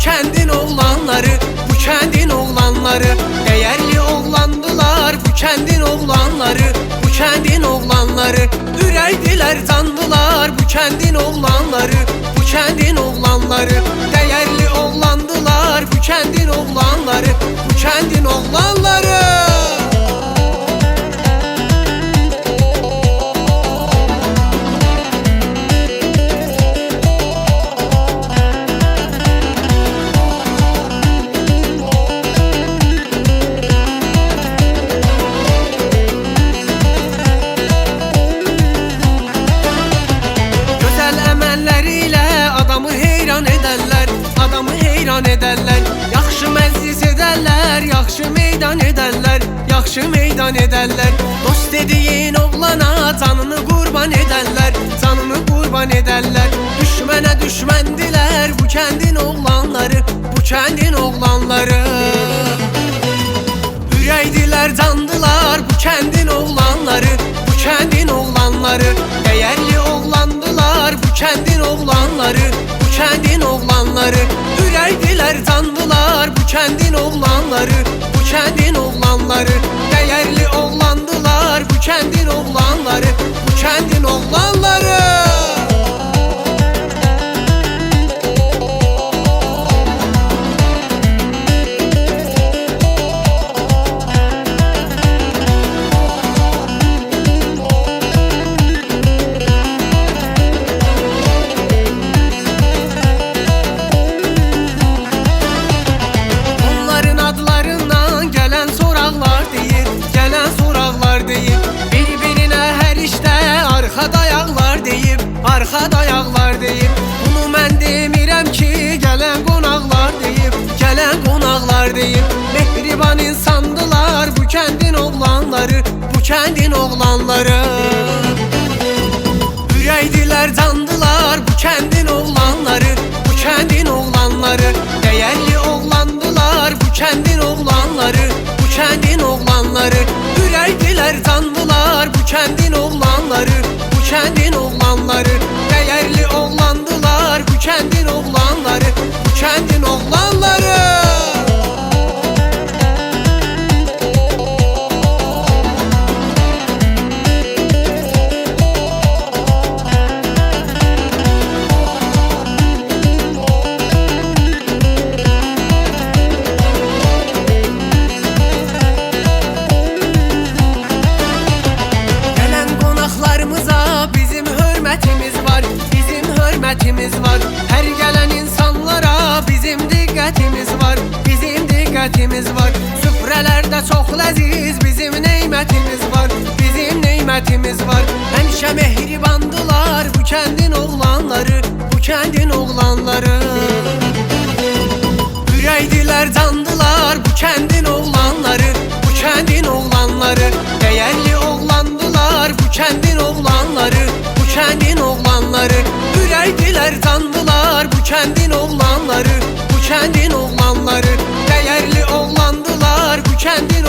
kəndin oğlanları, bu kəndin oğlanları değerli oğlandılar, bu kəndin oğlanları, bu kəndin oğlanları ürəkdilər, candılar, bu kəndin oğlanları, bu kəndin oğlanları değerli oğlandılar, bu kəndin oğlanları, bu kəndin oğlanları. Adamı heyran ederler, yaxşı məclis ederler, yaxşı meydan ederler, yaxşı meydan ederler. Dost dediğin oğlana canını qurban ederler, canını qurban ederler. Düşmənə düşməndiler bu kəndin oğlanları, bu kəndin oğlanları ürəkdilər, candılar, bu kəndin oğlanları, bu kəndin oğlanları değerli oğlandılar, bu kəndin oğlanları, bu kəndin oğlanları ürəkdilər, candılar, bu kəndin oğlanları, bu kəndin oğlanları değerli oğlandılar, bu kəndin oğlanları, bu kəndin oğlanları. Arxa dayaqlar deyib, bunu mən demirəm ki, gələn qonaqlar deyib, gələn qonaqlar deyib. Mehriban insandılar bu kəndin oğlanları, bu kəndin oğlanları ürəkdilər, candılar, bu kəndin oğlanları, bu kəndin oğlanları değerli oğlandılar, bu kəndin oğlanları, bu kəndin oğlanları ürəkdilər, candılar, bu kəndin oğlanları, bu kəndin oğlanları değerli oğlandılar, bu kəndin oğlanları, bu kəndin oğlanları. Var. Her gelen insanlara bizim dikkatimiz var, bizim dikkatimiz var. Süfrelerde çok leziz bizim nimetimiz var, bizim nimetimiz var. Hemşe mehribandılar bu kəndin oğlanları, bu kəndin oğlanları ürəkdilər, candılar, bu kəndin oğlanları, bu kəndin oğlanları değerli oğlandılar, bu kəndin oğlanları, bu kəndin oğlanları ürəkdilər, candılar, bu kəndin oğlanları, bu kəndin oğlanları değerli oğlandılar, bu kəndin